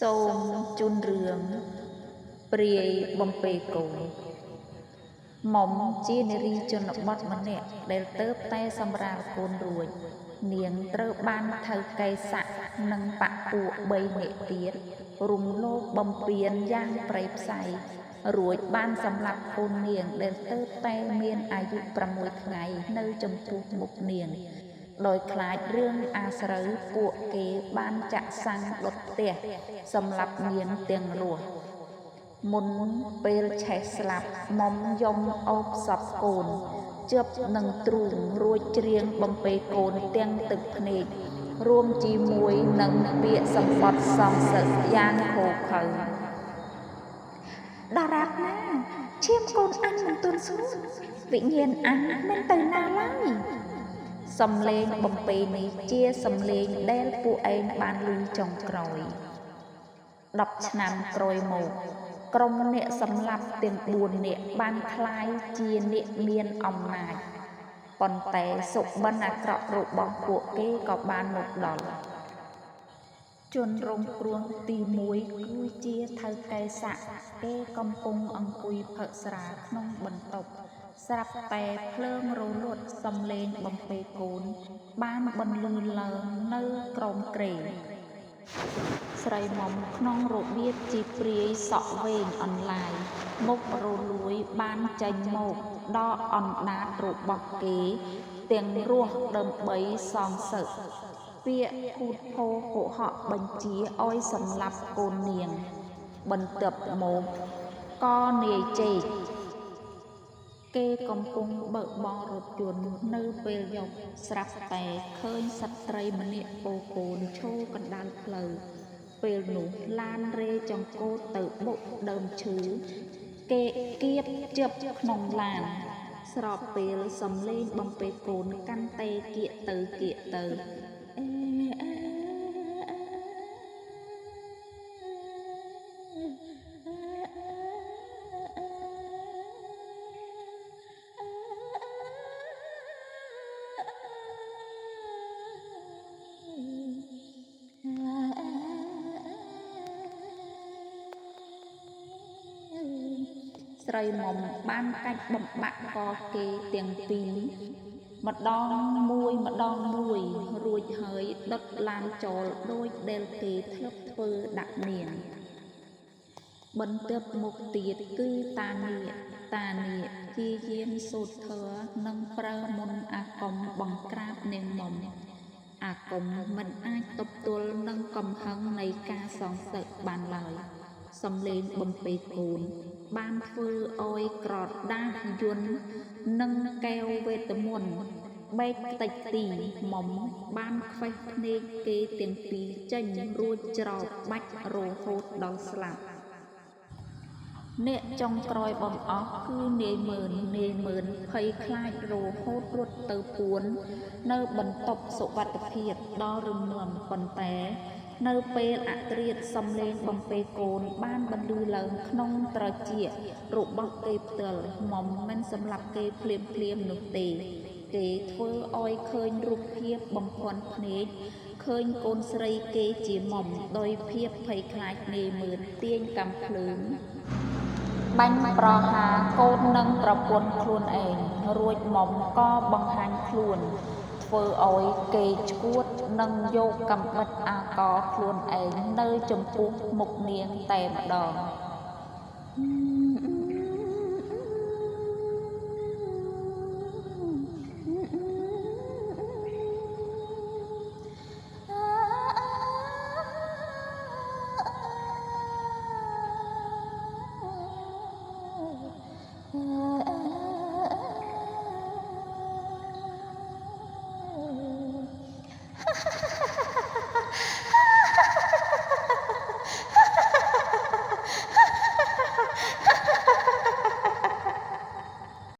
សូមជូនរឿងព្រាយបំពេកូនមុំជានារីជនបទម្នាក់ដែលទៅតែសម្រាលកូនរួចនាងត្រូវបានថៅកែស័កនិងបពួក3នាក់ទៀតរុំលោភបំពានយ៉ាងប្រៃផ្សៃរួចបានសម្លាប់កូននាងដែលទៅតែមានអាយុ6ថ្ងៃនៅចំពោះមុខនាងដោយខ្លាចរឿងអាស្រូវពួកគេបានចាក់សាំងដុតផ្ទះសម្លាប់នាងទាំងរស់មុនពេលឆេះស្លាប់មុំយំអោបសពកូនជាប់នឹងទ្រូងរួចច្រៀងបំពេកូនទាំងទឹកភ្នែករួមជាមួយនឹងពាក្យសម្បត្តិសងសឹកយ៉ាងខូខើតារាណាឈាមកូនអញមិនទាន់ស្រួលវិញ្ញាណអញមិនទៅណាឡើយសំឡេងបំពេនេះជាសំឡេងដែលពួកឯងបានឮចុងក្រោយ10ឆ្នាំក្រោយមកក្រុមអ្នកសម្លាប់ទាំង4នាក់បានคล้ายជាអ្នកមានអំណាចប៉ុន្តែសុបិនអាក្រក់របស់ពួកគេក៏បានមកដល់ជនរងគ្រោះទី1គឺជាថៅកែស័កគេកំពុងអង្គុយផឹកស្រាក្នុងបន្ទប់ស្រាប់តែភ្លើងរលត់សំឡេងបំពេកូនបានបន្លឺឡើងនៅក្រោមគ្រែស្រីមុំក្នុងរបៀបជាព្រាយសក់វែងអន្លាយមុខរលួយបានចេញមកដកអណ្ដាតរបស់គេទាំងរស់ដើម្បីសងសឹកពាក្យភូតភរកុហកបញ្ជាឲ្យសម្លាប់កូននាងបន្ទាប់មកក៏នាយចេកគេកំពុងបើកបររថយន្តនៅពេលយប់ស្រាប់តែឃើញស្ត្រីម្នាក់ពោកូនឈរកណ្ដាលផ្លូវពេលនោះឡានរេចង្កូតទៅបុកដើមឈើគេគៀបជាប់ក្នុងឡានស្របពេលសំឡេងបំពេកូនកាន់តែគៀកទៅស្រីមុំបានកាច់បំបាក់កគេទាំងពីរម្ដងមួយរួចហើយដុតឡានចោលដោយដែលគេធ្លាប់ធ្វើដាក់នាងបន្ទាប់មកទៀតគឺតានាគជាយាមសូត្រធម៌និងប្រើមន្តអាគមបង្ក្រាបនាងមុំអាគមមិនអាចទប់ទល់នឹងកំហឹងនៃការសងសឹកបានឡើយសំឡេងបំពេកូនបានធ្វើឲ្យក្រដាស់យន្តនិងកែវវេទមន្តបែកតិចទីមុំបានខ្វេះភ្នែកគេទាំងពីរចេញរួចច្រោបបាច់រហូតដល់ស្លាប់អ្នកចុងក្រោយបំអស់គឺនាយមើនភ័យខ្លាចរហូតរត់ទៅពួននៅបន្ទប់សុវត្ថិភាពដ៏រឹងមាំប៉ុន្តែនៅពេលអត្រាតសំឡេងបំពេកូនបានបន្លឺឡើងក្នុងត្រចៀករបស់គេផ្ទាល់មុំមិនសម្លាប់គេភ្លាមនោះទេគេធ្វើឲ្យឃើញរូបភាពបំភាន់ភ្នែកឃើញកូនស្រីគេជាមុំដោយភាពភ័យខ្លាចនាយមើលទាញកំភ្លើងបាញ់ប្រហារកូននិងប្រពន្ធខ្លួនឯងរួចមុំក៏បង្ហាញខ្លួនធ្វើឲ្យគេឈួតនិងយកកាំបិតអាកខ្លួនឯងនៅចំពោះមុខនាងតែម្ដង